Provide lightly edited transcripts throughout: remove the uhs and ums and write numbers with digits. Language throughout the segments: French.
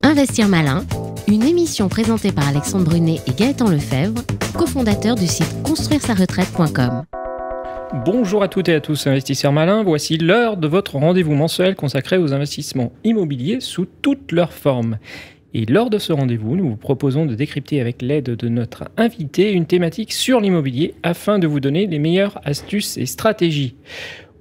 Investir malin, une émission présentée par Alexandre Brunet et Gaëtan Lefebvre, cofondateurs du site construire-sa-retraite.com. Bonjour à toutes et à tous, investisseurs malins. Voici l'heure de votre rendez-vous mensuel consacré aux investissements immobiliers sous toutes leurs formes. Et lors de ce rendez-vous, nous vous proposons de décrypter avec l'aide de notre invité une thématique sur l'immobilier afin de vous donner les meilleures astuces et stratégies.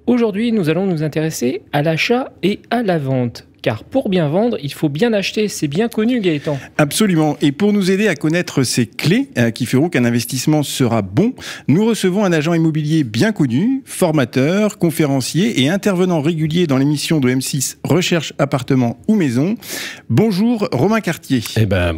Aujourd'hui, nous allons nous intéresser à l'achat et à la vente. Car pour bien vendre, il faut bien acheter. C'est bien connu, Gaëtan. Absolument. Et pour nous aider à connaître ces clés qui feront qu'un investissement sera bon, nous recevons un agent immobilier bien connu, formateur, conférencier et intervenant régulier dans l'émission de M6 Recherche appartement ou maison. Bonjour Romain Cartier.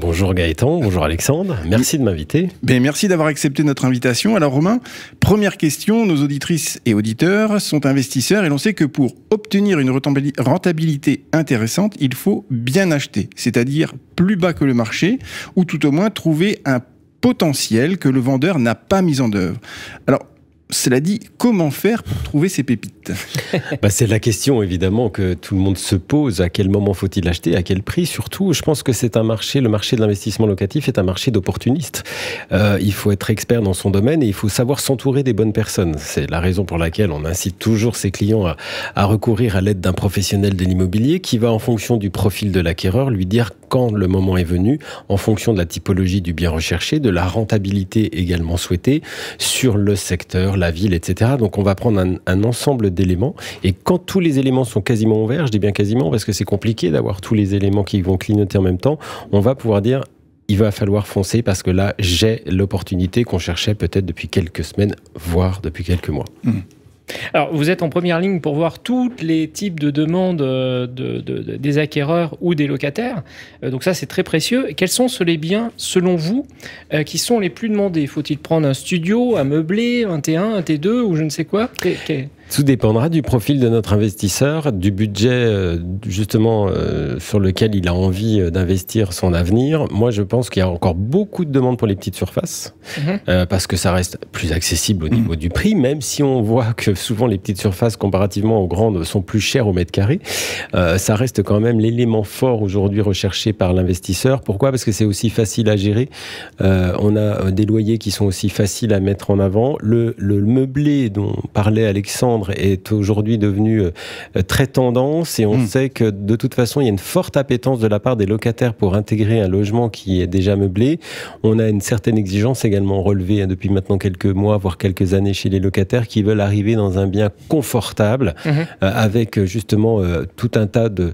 Bonjour Gaëtan, bonjour Alexandre. Merci de m'inviter. Merci d'avoir accepté notre invitation. Alors Romain, première question, nos auditrices et auditeurs sont investisseurs et l'on sait que pour obtenir une rentabilité intéressante, il faut bien acheter, c'est-à-dire plus bas que le marché, ou tout au moins trouver un potentiel que le vendeur n'a pas mis en œuvre. Alors, cela dit, comment faire pour trouver ces pépites ? C'est la question évidemment que tout le monde se pose. À quel moment faut-il acheter ? À quel prix ? Surtout, je pense que c'est un marché, le marché de l'investissement locatif est un marché d'opportunistes. Il faut être expert dans son domaine et il faut savoir s'entourer des bonnes personnes. C'est la raison pour laquelle on incite toujours ses clients à recourir à l'aide d'un professionnel de l'immobilier qui va, en fonction du profil de l'acquéreur, lui dire quand le moment est venu, en fonction de la typologie du bien recherché, de la rentabilité également souhaitée, sur le secteur, la ville, etc. Donc on va prendre un ensemble d'éléments et quand tous les éléments sont quasiment ouverts, je dis bien quasiment parce que c'est compliqué d'avoir tous les éléments qui vont clignoter en même temps, on va pouvoir dire il va falloir foncer parce que là j'ai l'opportunité qu'on cherchait peut-être depuis quelques semaines, voire depuis quelques mois. Alors, vous êtes en première ligne pour voir tous les types de demandes des acquéreurs ou des locataires. Donc ça, c'est très précieux. Quels sont les biens, selon vous, qui sont les plus demandés ? Faut-il prendre un studio, un meublé, un T1, un T2 ou je ne sais quoi ? Tout dépendra du profil de notre investisseur, du budget justement sur lequel il a envie d'investir son avenir. Moi, je pense qu'il y a encore beaucoup de demandes pour les petites surfaces parce que ça reste plus accessible au niveau du prix, même si on voit que souvent les petites surfaces comparativement aux grandes sont plus chères au mètre carré. Ça reste quand même l'élément fort aujourd'hui recherché par l'investisseur. Pourquoi ? Parce que c'est aussi facile à gérer. On a des loyers qui sont aussi faciles à mettre en avant. Le meublé dont parlait Alexandre est aujourd'hui devenu très tendance et on sait que de toute façon il y a une forte appétence de la part des locataires pour intégrer un logement qui est déjà meublé. On a une certaine exigence également relevée depuis maintenant quelques mois voire quelques années chez les locataires qui veulent arriver dans un bien confortable avec justement tout un tas de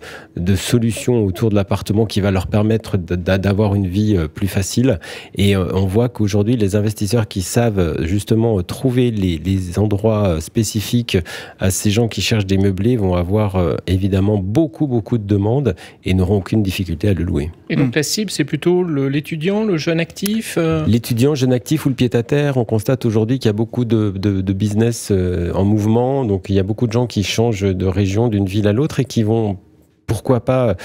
solutions autour de l'appartement qui va leur permettre d'avoir une vie plus facile et on voit qu'aujourd'hui les investisseurs qui savent justement trouver les endroits spécifiques à ces gens qui cherchent des meublés vont avoir évidemment beaucoup de demandes et n'auront aucune difficulté à le louer. Et donc la cible, c'est plutôt l'étudiant, le jeune actif L'étudiant, jeune actif ou le pied-à-terre. On constate aujourd'hui qu'il y a beaucoup de business en mouvement. Donc il y a beaucoup de gens qui changent de région, d'une ville à l'autre et qui vont, pourquoi pas,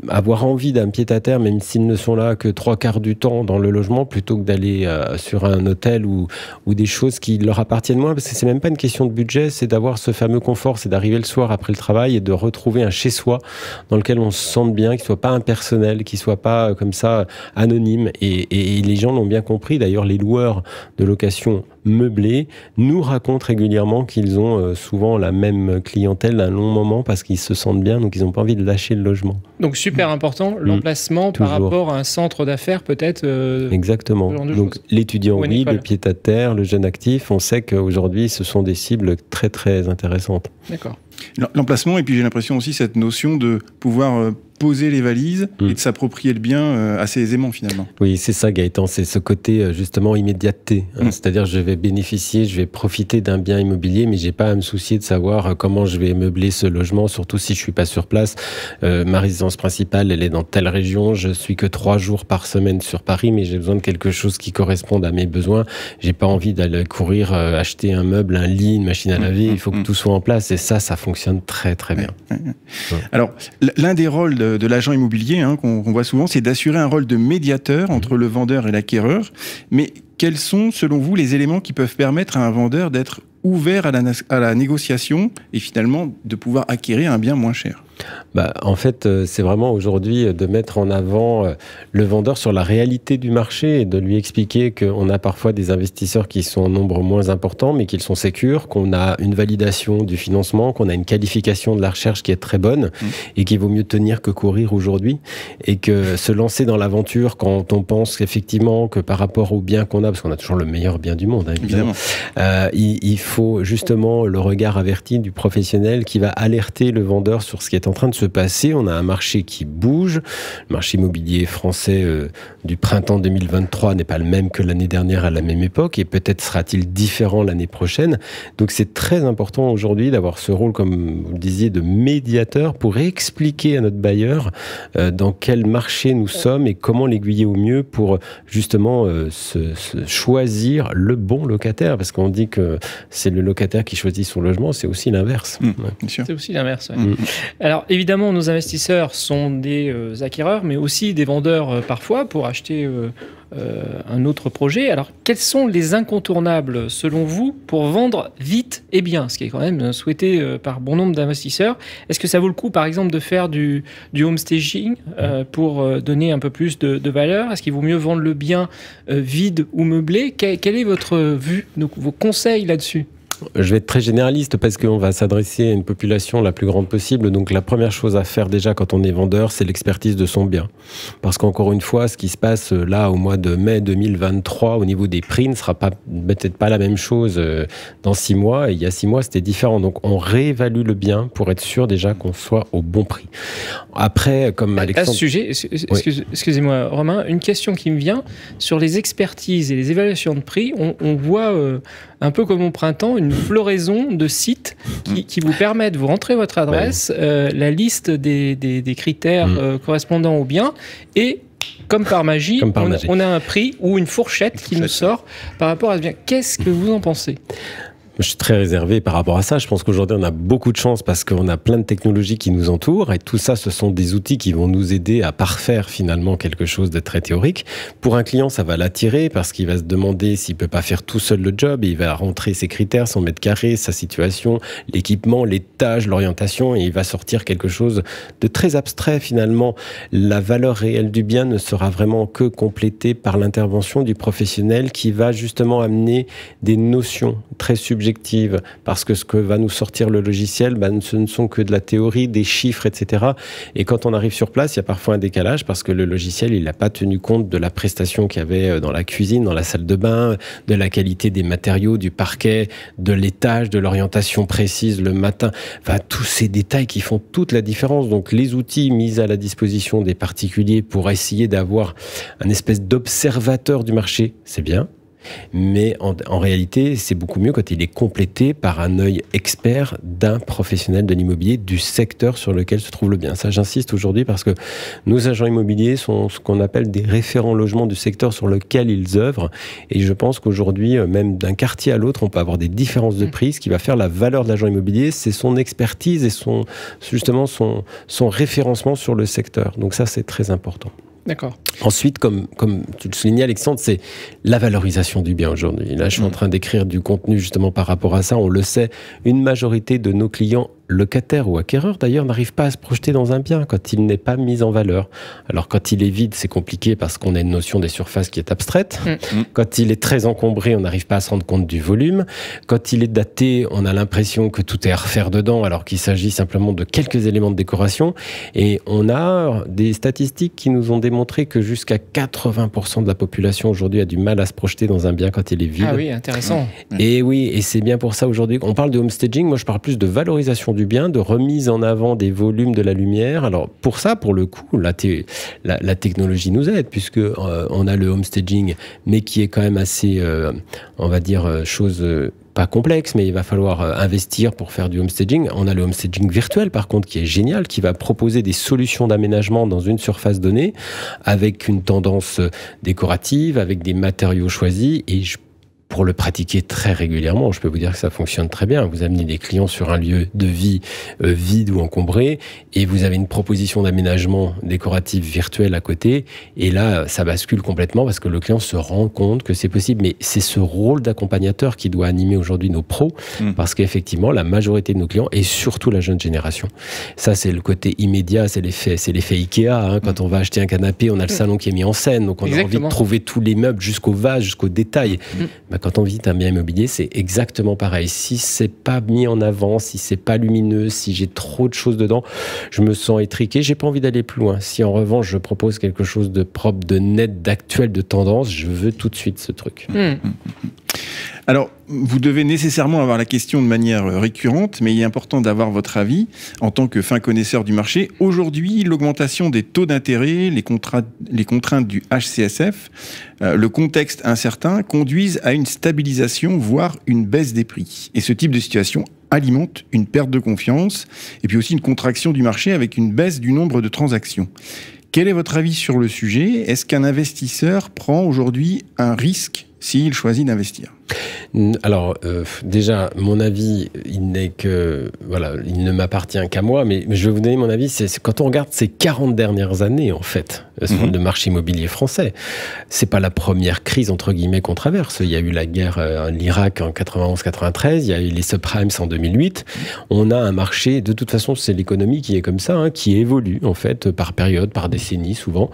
avoir envie d'un pied-à-terre, même s'ils ne sont là que 3/4 du temps dans le logement, plutôt que d'aller sur un hôtel ou des choses qui leur appartiennent moins, parce que c'est même pas une question de budget, c'est d'avoir ce fameux confort, c'est d'arriver le soir après le travail et de retrouver un chez-soi dans lequel on se sente bien, qui soit pas impersonnel, qui soit pas comme ça anonyme. Et les gens l'ont bien compris. D'ailleurs, les loueurs de location meublés nous racontent régulièrement qu'ils ont souvent la même clientèle d'un long moment parce qu'ils se sentent bien, donc ils n'ont pas envie de lâcher le logement. Donc super important, l'emplacement par rapport à un centre d'affaires peut-être Exactement. Donc l'étudiant, oui, le pied-à-terre, le jeune actif, on sait qu'aujourd'hui ce sont des cibles très très intéressantes. D'accord. L'emplacement et puis j'ai l'impression aussi cette notion de pouvoir poser les valises et de s'approprier le bien assez aisément finalement. Oui, c'est ça Gaëtan, c'est ce côté justement immédiateté. C'est-à-dire je vais bénéficier, je vais profiter d'un bien immobilier, mais j'ai pas à me soucier de savoir comment je vais meubler ce logement, surtout si je suis pas sur place. Ma résidence principale, elle est dans telle région, je suis que 3 jours par semaine sur Paris, mais j'ai besoin de quelque chose qui corresponde à mes besoins. J'ai pas envie d'aller courir, acheter un meuble, un lit, une machine à laver, il faut que tout soit en place et ça fonctionne très très bien. Alors, l'un des rôles de l'agent immobilier qu'on voit souvent, c'est d'assurer un rôle de médiateur entre le vendeur et l'acquéreur. Mais quels sont, selon vous, les éléments qui peuvent permettre à un vendeur d'être ouvert à la négociation et finalement de pouvoir acquérir un bien moins cher ? En fait, c'est vraiment aujourd'hui de mettre en avant le vendeur sur la réalité du marché et de lui expliquer qu'on a parfois des investisseurs qui sont en nombre moins important, mais qu'ils sont sécures, qu'on a une validation du financement, qu'on a une qualification de la recherche qui est très bonne et qu'il vaut mieux tenir que courir aujourd'hui, et que se lancer dans l'aventure quand on pense effectivement que par rapport au bien qu'on a, parce qu'on a toujours le meilleur bien du monde, hein, évidemment, il faut justement le regard averti du professionnel qui va alerter le vendeur sur ce qui est en train de se passer. On a un marché qui bouge. Le marché immobilier français du printemps 2023 n'est pas le même que l'année dernière à la même époque, et peut-être sera-t-il différent l'année prochaine. Donc c'est très important aujourd'hui d'avoir ce rôle, comme vous le disiez, de médiateur pour expliquer à notre bailleur dans quel marché nous sommes et comment l'aiguiller au mieux pour justement choisir le bon locataire, parce qu'on dit que c'est le locataire qui choisit son logement, c'est aussi l'inverse. Bien sûr. C'est aussi l'inverse. Ouais. Alors évidemment, nos investisseurs sont des acquéreurs, mais aussi des vendeurs parfois pour acheter un autre projet. Alors quels sont les incontournables selon vous pour vendre vite et bien, ce qui est quand même souhaité par bon nombre d'investisseurs? Est-ce que ça vaut le coup par exemple de faire du homestaging pour donner un peu plus de valeur? Est-ce qu'il vaut mieux vendre le bien vide ou meublé? Quelle est votre vue, vos conseils là-dessus? Je vais être très généraliste parce qu'on va s'adresser à une population la plus grande possible. Donc la première chose à faire déjà quand on est vendeur, c'est l'expertise de son bien. Parce qu'encore une fois, ce qui se passe là au mois de mai 2023 au niveau des prix ne sera peut-être pas la même chose dans 6 mois. Et il y a 6 mois, c'était différent. Donc on réévalue le bien pour être sûr déjà qu'on soit au bon prix. Après, comme Alexandre... À ce sujet, excusez-moi Romain, une question qui me vient sur les expertises et les évaluations de prix. On voit un peu comme au printemps une floraison de sites qui vous permettent, vous rentrez votre adresse, la liste des critères correspondant au bien, et comme par magie, on a un prix ou une fourchette qui nous sort par rapport à ce bien. Qu'est-ce que vous en pensez ? Je suis très réservé par rapport à ça. Je pense qu'aujourd'hui, on a beaucoup de chance parce qu'on a plein de technologies qui nous entourent, et tout ça, ce sont des outils qui vont nous aider à parfaire finalement quelque chose de très théorique. Pour un client, ça va l'attirer parce qu'il va se demander s'il peut pas faire tout seul le job, et il va rentrer ses critères, son mètre carré, sa situation, l'équipement, les tâches, l'orientation, et il va sortir quelque chose de très abstrait finalement. La valeur réelle du bien ne sera vraiment que complétée par l'intervention du professionnel qui va justement amener des notions très subjectives, parce que ce que va nous sortir le logiciel, ce ne sont que de la théorie, des chiffres, etc. Et quand on arrive sur place, il y a parfois un décalage parce que le logiciel, il n'a pas tenu compte de la prestation qu'il y avait dans la cuisine, dans la salle de bain, de la qualité des matériaux, du parquet, de l'étage, de l'orientation précise le matin. Enfin, tous ces détails qui font toute la différence. Donc, les outils mis à la disposition des particuliers pour essayer d'avoir un espèce d'observateur du marché, c'est bien. Mais en réalité, c'est beaucoup mieux quand il est complété par un œil expert d'un professionnel de l'immobilier du secteur sur lequel se trouve le bien. Ça, j'insiste aujourd'hui parce que nos agents immobiliers sont ce qu'on appelle des référents logements du secteur sur lequel ils œuvrent. Et je pense qu'aujourd'hui, même d'un quartier à l'autre, on peut avoir des différences de prix. Ce qui va faire la valeur de l'agent immobilier, c'est son expertise et justement son référencement sur le secteur. Donc ça, c'est très important. D'accord. Ensuite, comme tu le soulignais, Alexandre, c'est la valorisation du bien aujourd'hui. Là, je suis en train d'écrire du contenu justement par rapport à ça. On le sait, une majorité de nos clients locataires ou acquéreurs, d'ailleurs, n'arrivent pas à se projeter dans un bien quand il n'est pas mis en valeur. Alors, quand il est vide, c'est compliqué parce qu'on a une notion des surfaces qui est abstraite. Quand il est très encombré, on n'arrive pas à se rendre compte du volume. Quand il est daté, on a l'impression que tout est à refaire dedans, alors qu'il s'agit simplement de quelques éléments de décoration. Et on a des statistiques qui nous ont démontré que jusqu'à 80% de la population aujourd'hui a du mal à se projeter dans un bien quand il est vide. Ah oui, intéressant. Et oui, et c'est bien pour ça aujourd'hui. On parle de homestaging, moi je parle plus de valorisation du bien, de remise en avant des volumes de la lumière. Alors pour ça, pour le coup, la technologie nous aide, puisque on a le homestaging, mais qui est quand même assez, on va dire, chose pas complexe, mais il va falloir investir pour faire du homestaging. On a le homestaging virtuel, par contre, qui est génial, qui va proposer des solutions d'aménagement dans une surface donnée, avec une tendance décorative, avec des matériaux choisis, et pour le pratiquer très régulièrement. Je peux vous dire que ça fonctionne très bien. Vous amenez des clients sur un lieu de vie vide ou encombré et vous avez une proposition d'aménagement décoratif virtuel à côté et là, ça bascule complètement parce que le client se rend compte que c'est possible. Mais c'est ce rôle d'accompagnateur qui doit animer aujourd'hui nos pros parce qu'effectivement, la majorité de nos clients et surtout la jeune génération, ça c'est le côté immédiat, c'est l'effet Ikea. Hein. Quand on va acheter un canapé, on a le salon qui est mis en scène, donc on a envie de trouver tous les meubles jusqu'au vase, jusqu'au détail. Bah, quand on visite un bien immobilier, c'est exactement pareil. Si c'est pas mis en avant, si c'est pas lumineux, si j'ai trop de choses dedans, je me sens étriqué, j'ai pas envie d'aller plus loin. Si en revanche je propose quelque chose de propre, de net, d'actuel, de tendance, je veux tout de suite ce truc. Alors, vous devez nécessairement avoir la question de manière récurrente, mais il est important d'avoir votre avis en tant que fin connaisseur du marché. Aujourd'hui, l'augmentation des taux d'intérêt, les contraintes du HCSF, le contexte incertain conduisent à une stabilisation, voire une baisse des prix. Et ce type de situation alimente une perte de confiance et puis aussi une contraction du marché avec une baisse du nombre de transactions. Quel est votre avis sur le sujet? Est-ce qu'un investisseur prend aujourd'hui un risque s'il choisit d'investir? Alors, déjà, mon avis, il ne m'appartient qu'à moi, mais je vais vous donner mon avis. C'est quand on regarde ces 40 dernières années, en fait, sur le marché immobilier français, c'est pas la première crise, entre guillemets, qu'on traverse. Il y a eu la guerre en Irak en 91-93, il y a eu les subprimes en 2008. On a un marché, de toute façon, c'est l'économie qui est comme ça, hein, qui évolue, en fait, par période, par décennie, souvent.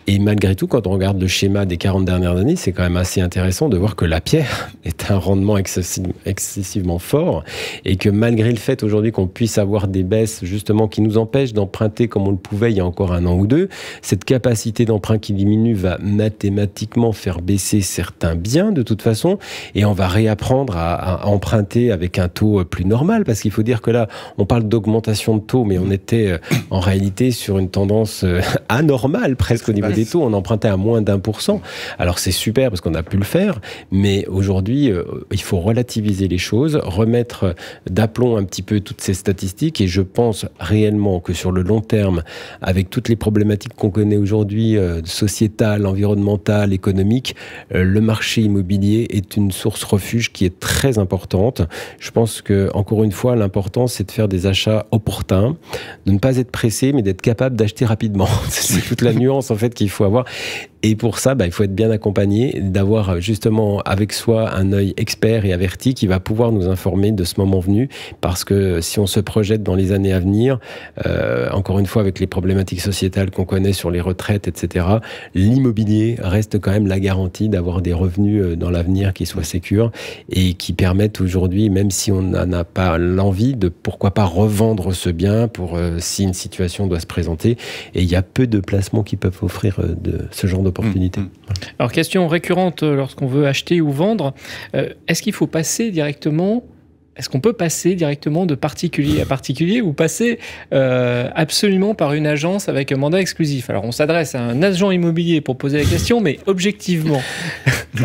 Et malgré tout, quand on regarde le schéma des 40 dernières années, c'est quand même assez intéressant de voir que la pierre est un rendement excessivement fort et que malgré le fait aujourd'hui qu'on puisse avoir des baisses justement qui nous empêchent d'emprunter comme on le pouvait il y a encore un an ou deux, cette capacité d'emprunt qui diminue va mathématiquement faire baisser certains biens de toute façon et on va réapprendre à emprunter avec un taux plus normal parce qu'il faut dire que là on parle d'augmentation de taux mais on était en réalité sur une tendance anormale presque au niveau des taux, on empruntait à moins d'1%. Alors c'est super parce qu'on a pu le faire mais aujourd'hui il faut relativiser les choses, remettre d'aplomb un petit peu toutes ces statistiques et je pense réellement que sur le long terme, avec toutes les problématiques qu'on connaît aujourd'hui, sociétales, environnementales, économiques, le marché immobilier est une source refuge qui est très importante. Je pense que, encore une fois, l'important c'est de faire des achats opportuns, de ne pas être pressé, mais d'être capable d'acheter rapidement. C'est toute la nuance en fait qu'il faut avoir. Et pour ça, il faut être bien accompagné, d'avoir justement avec soi un œil expert et averti qui va pouvoir nous informer de ce moment venu. Parce que si on se projette dans les années à venir, encore une fois avec les problématiques sociétales qu'on connaît sur les retraites, etc., l'immobilier reste quand même la garantie d'avoir des revenus dans l'avenir qui soient sécures et qui permettent aujourd'hui, même si on n'en a pas l'envie, de pourquoi pas revendre ce bien pour si une situation doit se présenter. Et il y a peu de placements qui peuvent offrir de ce genre d'opportunités. Alors, question récurrente lorsqu'on veut acheter ou vendre, est-ce qu'il faut passer directement, est-ce qu'on peut passer directement de particulier à particulier ou passer absolument par une agence avec un mandat exclusif? Alors, on s'adresse à un agent immobilier pour poser la question, mais objectivement...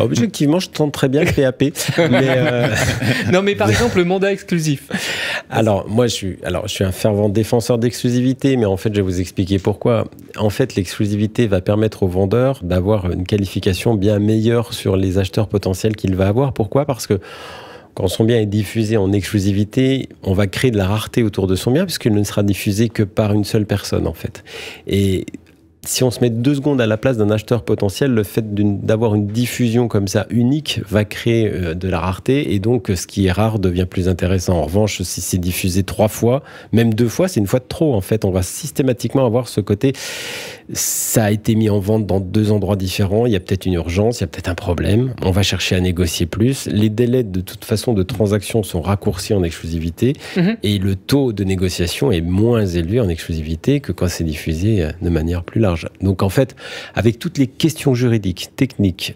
Objectivement, je tente très bien le PAP. Mais Non, mais par exemple, le mandat exclusif. Alors, moi, je suis un fervent défenseur d'exclusivité, mais en fait, je vais vous expliquer pourquoi. En fait, l'exclusivité va permettre au vendeur d'avoir une qualification bien meilleure sur les acheteurs potentiels qu'il va avoir. Pourquoi? Parce que quand son bien est diffusé en exclusivité, on va créer de la rareté autour de son bien, puisqu'il ne sera diffusé que par une seule personne, en fait. Et si on se met 2 secondes à la place d'un acheteur potentiel, le fait d'avoir une diffusion comme ça unique va créer de la rareté et donc ce qui est rare devient plus intéressant. En revanche, si c'est diffusé 3 fois, même 2 fois, c'est une fois de trop. En fait, on va systématiquement avoir ce côté. Ça a été mis en vente dans 2 endroits différents. Il y a peut-être une urgence, il y a peut-être un problème. On va chercher à négocier plus. Les délais de toute façon de transaction sont raccourcis en exclusivité et le taux de négociation est moins élevé en exclusivité que quand c'est diffusé de manière plus large. Donc en fait, avec toutes les questions juridiques, techniques,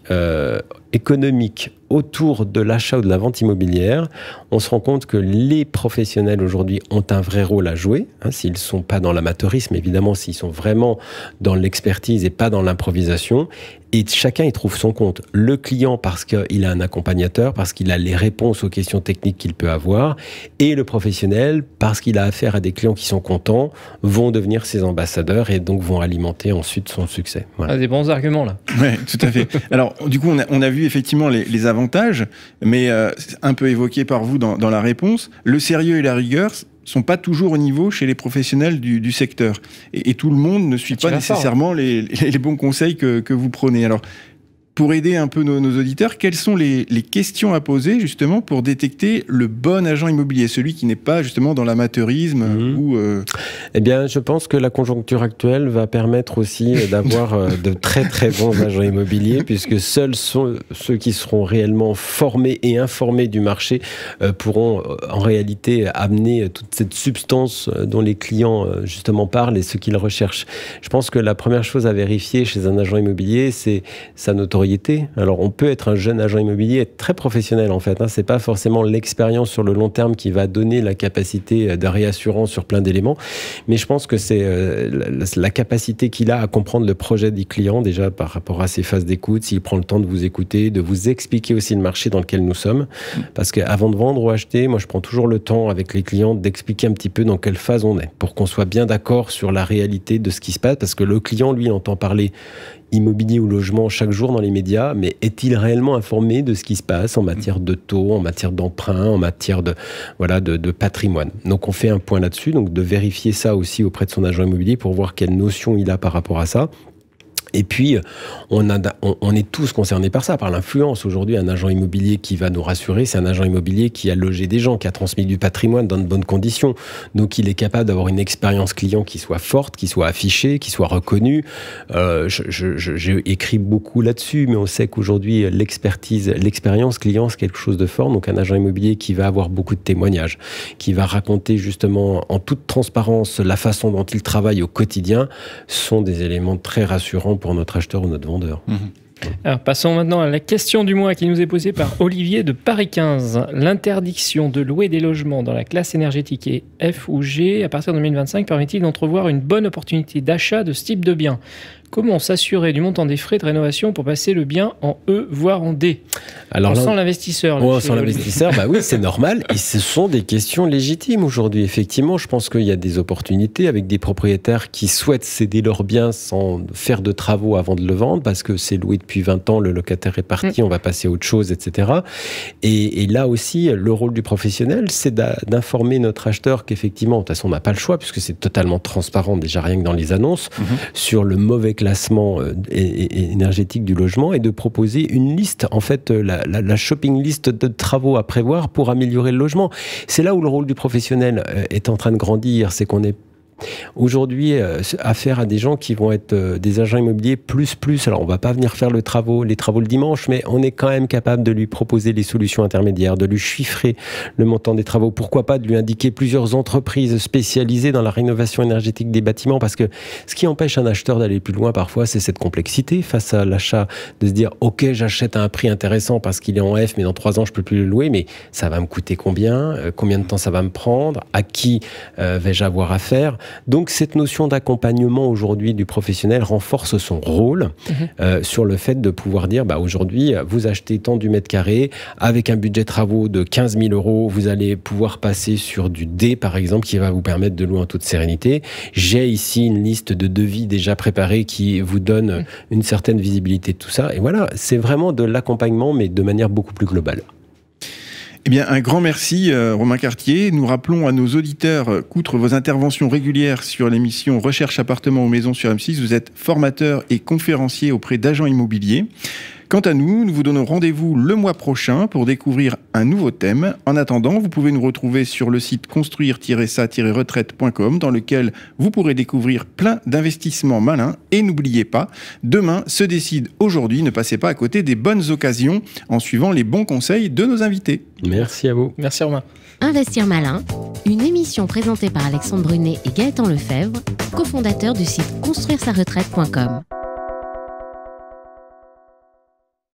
économiques autour de l'achat ou de la vente immobilière, on se rend compte que les professionnels aujourd'hui ont un vrai rôle à jouer, s'ils ne sont pas dans l'amateurisme, évidemment, s'ils sont vraiment dans l'expertise et pas dans l'improvisation. Et chacun y trouve son compte. Le client parce qu'il a un accompagnateur, parce qu'il a les réponses aux questions techniques qu'il peut avoir, et le professionnel parce qu'il a affaire à des clients qui sont contents, vont devenir ses ambassadeurs et donc vont alimenter ensuite son succès. Voilà. Ah, des bons arguments là. Oui, tout à fait. Alors, du coup, on a vu effectivement les avantages, mais un peu évoqué par vous dans la réponse, le sérieux et la rigueur sont pas toujours au niveau chez les professionnels du secteur. Et tout le monde ne suit pas nécessairement les bons conseils que vous prenez. Alors, pour aider un peu nos auditeurs, quelles sont les questions à poser justement pour détecter le bon agent immobilier, celui qui n'est pas justement dans l'amateurisme ou Eh bien, je pense que la conjoncture actuelle va permettre aussi d'avoir de très très bons agents immobiliers, puisque seuls ceux qui seront réellement formés et informés du marché pourront en réalité amener toute cette substance dont les clients justement parlent et ce qu'ils recherchent. Je pense que la première chose à vérifier chez un agent immobilier, c'est sa notoriété. Alors, on peut être un jeune agent immobilier, être très professionnel en fait. C'est pas forcément l'expérience sur le long terme qui va donner la capacité de réassurance sur plein d'éléments, mais je pense que c'est la capacité qu'il a à comprendre le projet du client déjà par rapport à ses phases d'écoute, s'il prend le temps de vous écouter, de vous expliquer aussi le marché dans lequel nous sommes. Parce qu'avant de vendre ou acheter, moi je prends toujours le temps avec les clients d'expliquer un petit peu dans quelle phase on est, pour qu'on soit bien d'accord sur la réalité de ce qui se passe, parce que le client, lui, entend parler immobilier ou logement chaque jour dans les médias, mais est-il réellement informé de ce qui se passe en matière de taux, en matière d'emprunt, en matière de patrimoine? Donc on fait un point là-dessus, donc de vérifier ça aussi auprès de son agent immobilier pour voir quelle notion il a par rapport à ça. Et puis, on est tous concernés par ça, par l'influence. Aujourd'hui, un agent immobilier qui va nous rassurer, c'est un agent immobilier qui a logé des gens, qui a transmis du patrimoine dans de bonnes conditions. Donc, il est capable d'avoir une expérience client qui soit forte, qui soit affichée, qui soit reconnue. J'ai écrit beaucoup là-dessus, mais on sait qu'aujourd'hui, l'expérience client, c'est quelque chose de fort. Donc, un agent immobilier qui va avoir beaucoup de témoignages, qui va raconter justement en toute transparence la façon dont il travaille au quotidien, sont des éléments très rassurants pour notre acheteur ou notre vendeur. Alors, passons maintenant à la question du mois qui nous est posée par Olivier de Paris 15. L'interdiction de louer des logements dans la classe énergétique F ou G à partir de 2025 permet-il d'entrevoir une bonne opportunité d'achat de ce type de bien? Comment s'assurer du montant des frais de rénovation pour passer le bien en E, voire en D? Alors, sans l'investisseur. Sans l'investisseur, bah oui, c'est normal. Et ce sont des questions légitimes aujourd'hui. Effectivement, je pense qu'il y a des opportunités avec des propriétaires qui souhaitent céder leur bien sans faire de travaux avant de le vendre, parce que c'est loué depuis 20 ans, le locataire est parti, on va passer à autre chose, etc. Et là aussi, le rôle du professionnel, c'est d'informer notre acheteur qu'effectivement, de toute façon, on n'a pas le choix, puisque c'est totalement transparent, déjà rien que dans les annonces, sur le mauvais classement énergétique du logement, et de proposer une liste, en fait, la shopping list de travaux à prévoir pour améliorer le logement. C'est là où le rôle du professionnel est en train de grandir, c'est qu'on est aujourd'hui affaire à des gens qui vont être des agents immobiliers plus. Alors on va pas venir faire les travaux le dimanche, mais on est quand même capable de lui proposer les solutions intermédiaires, de lui chiffrer le montant des travaux. Pourquoi pas de lui indiquer plusieurs entreprises spécialisées dans la rénovation énergétique des bâtiments, parce que ce qui empêche un acheteur d'aller plus loin parfois, c'est cette complexité face à l'achat, de se dire ok, j'achète à un prix intéressant parce qu'il est en F, mais dans 3 ans je peux plus le louer, mais ça va me coûter combien de temps ça va me prendre, à qui vais-je avoir affaire? Donc cette notion d'accompagnement aujourd'hui du professionnel renforce son rôle sur le fait de pouvoir dire aujourd'hui vous achetez tant du mètre carré avec un budget travaux de 15 000 €, vous allez pouvoir passer sur du D par exemple qui va vous permettre de louer en toute sérénité. J'ai ici une liste de devis déjà préparés qui vous donne une certaine visibilité de tout ça, et voilà, c'est vraiment de l'accompagnement mais de manière beaucoup plus globale. Eh bien, un grand merci, Romain Cartier. Nous rappelons à nos auditeurs qu'outre vos interventions régulières sur l'émission Recherche appartement ou maison sur M6, vous êtes formateur et conférencier auprès d'agents immobiliers. Quant à nous, nous vous donnons rendez-vous le mois prochain pour découvrir un nouveau thème. En attendant, vous pouvez nous retrouver sur le site construire-ça-retraite.com dans lequel vous pourrez découvrir plein d'investissements malins. Et n'oubliez pas, demain se décide aujourd'hui. Ne passez pas à côté des bonnes occasions en suivant les bons conseils de nos invités. Merci à vous. Merci Romain. Investir malin, une émission présentée par Alexandre Brunet et Gaëtan Lefebvre, cofondateurs du site construire-sa-retraite.com.